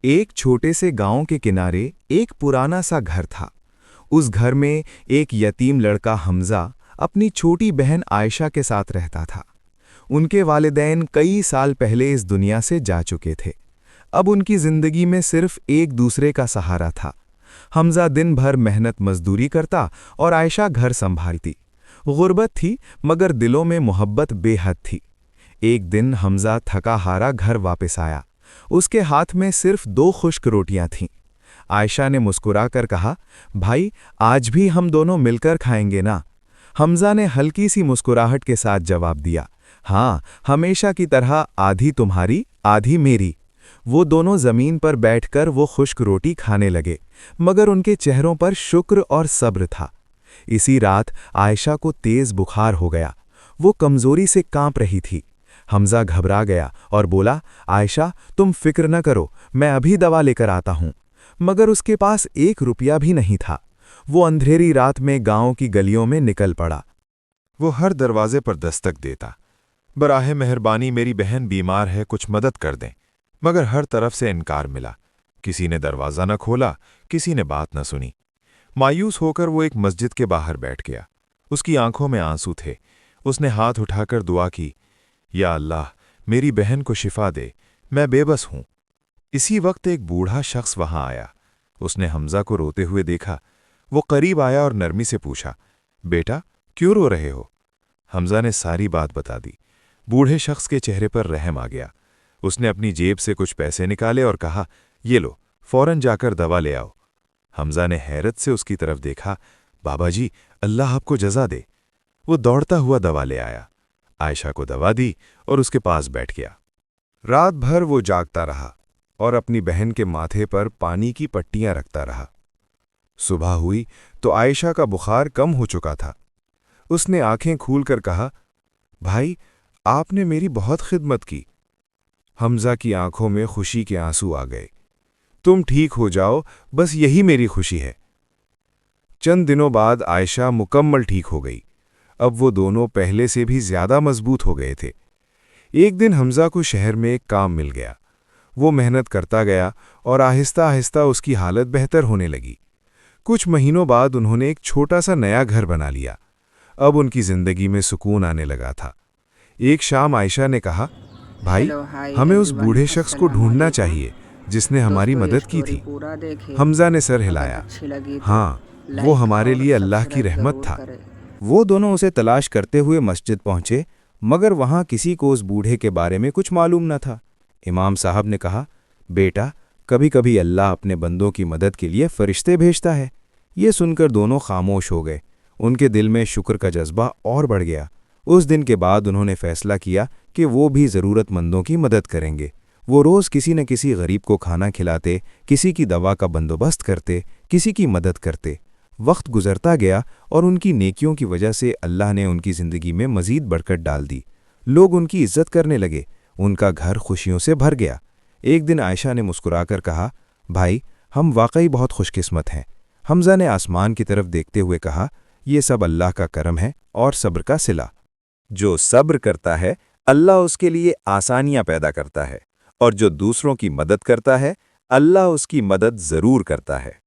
एक छोटे से गांव के किनारे एक पुराना सा घर था। उस घर में एक यतीम लड़का हमजा अपनी छोटी बहन आयशा के साथ रहता था। उनके वालिदैन कई साल पहले इस दुनिया से जा चुके थे। अब उनकी जिंदगी में सिर्फ एक दूसरे का सहारा था। हमजा दिन भर मेहनत मजदूरी करता और आयशा घर संभालती। गुर्बत थी मगर दिलों में मोहब्बत बेहद थी। एक दिन हमजा थका हारा घर वापस आया। उसके हाथ में सिर्फ 2 खुश्क रोटियां थीं। आयशा ने मुस्कुराकर कहा, भाई आज भी हम दोनों मिलकर खाएंगे ना? हमजा ने हल्की सी मुस्कुराहट के साथ जवाब दिया, हाँ, हमेशा की तरह, आधी तुम्हारी आधी मेरी। वो दोनों जमीन पर बैठकर वो खुश्क रोटी खाने लगे, मगर उनके चेहरों पर शुक्र और सब्र था। इसी रात आयशा को तेज बुखार हो गया। वो कमजोरी से कांप रही थी। हमजा घबरा गया और बोला, आयशा तुम फिक्र न करो, मैं अभी दवा लेकर आता हूं। मगर उसके पास 1 रुपया भी नहीं था। वो अंधेरी रात में गांव की गलियों में निकल पड़ा। वो हर दरवाजे पर दस्तक देता, बराहे मेहरबानी मेरी बहन बीमार है, कुछ मदद कर दें। मगर हर तरफ से इनकार मिला। किसी ने दरवाज़ा न खोला, किसी ने बात न सुनी। मायूस होकर वो एक मस्जिद के बाहर बैठ गया। उसकी आंखों में आंसू थे। उसने हाथ उठाकर दुआ की, या अल्लाह मेरी बहन को शिफा दे, मैं बेबस हूं। इसी वक्त एक बूढ़ा शख्स वहां आया। उसने हमजा को रोते हुए देखा। वो करीब आया और नरमी से पूछा, बेटा क्यों रो रहे हो? हमजा ने सारी बात बता दी। बूढ़े शख्स के चेहरे पर रहम आ गया। उसने अपनी जेब से कुछ पैसे निकाले और कहा, ये लो, फौरन जाकर दवा ले आओ। हमजा ने हैरत से उसकी तरफ देखा। बाबा जी, अल्लाह आपको जज़ा दे। वो दौड़ता हुआ दवा ले आया, आयशा को दवा दी और उसके पास बैठ गया। रात भर वो जागता रहा और अपनी बहन के माथे पर पानी की पट्टियां रखता रहा। सुबह हुई तो आयशा का बुखार कम हो चुका था। उसने आंखें खोलकर कहा, भाई आपने मेरी बहुत खिदमत की। हमजा की आंखों में खुशी के आंसू आ गए। तुम ठीक हो जाओ, बस यही मेरी खुशी है। चंद दिनों बाद आयशा मुकम्मल ठीक हो गई। अब वो दोनों पहले से भी ज्यादा मजबूत हो गए थे। एक दिन हमजा को शहर में एक काम मिल गया। वो मेहनत करता गया और आहिस्ता आहिस्ता उसकी हालत बेहतर होने लगी। कुछ महीनों बाद उन्होंने एक छोटा सा नया घर बना लिया। अब उनकी जिंदगी में सुकून आने लगा था। एक शाम आयशा ने कहा, भाई हमें उस बूढ़े शख्स को ढूंढना चाहिए जिसने हमारी मदद की थी। हमजा ने सर हिलाया, हाँ, वो हमारे लिए अल्लाह की रहमत था। वो दोनों उसे तलाश करते हुए मस्जिद पहुंचे, मगर वहां किसी को उस बूढ़े के बारे में कुछ मालूम न था। इमाम साहब ने कहा, बेटा कभी कभी अल्लाह अपने बंदों की मदद के लिए फरिश्ते भेजता है। ये सुनकर दोनों खामोश हो गए। उनके दिल में शुक्र का जज्बा और बढ़ गया। उस दिन के बाद उन्होंने फैसला किया कि वो भी ज़रूरतमंदों की मदद करेंगे। वो रोज़ किसी न किसी गरीब को खाना खिलाते, किसी की दवा का बंदोबस्त करते, किसी की मदद करते। वक्त गुजरता गया और उनकी नेकियों की वजह से अल्लाह ने उनकी ज़िंदगी में मज़ीद बरकत डाल दी। लोग उनकी इज्जत करने लगे। उनका घर खुशियों से भर गया। एक दिन आयशा ने मुस्कुराकर कहा, भाई हम वाकई बहुत खुशकिस्मत हैं। हमजा ने आसमान की तरफ देखते हुए कहा, ये सब अल्लाह का करम है और सब्र का सिला। जो सब्र करता है अल्लाह उसके लिए आसानियां पैदा करता है, और जो दूसरों की मदद करता है अल्लाह उसकी मदद ज़रूर करता है।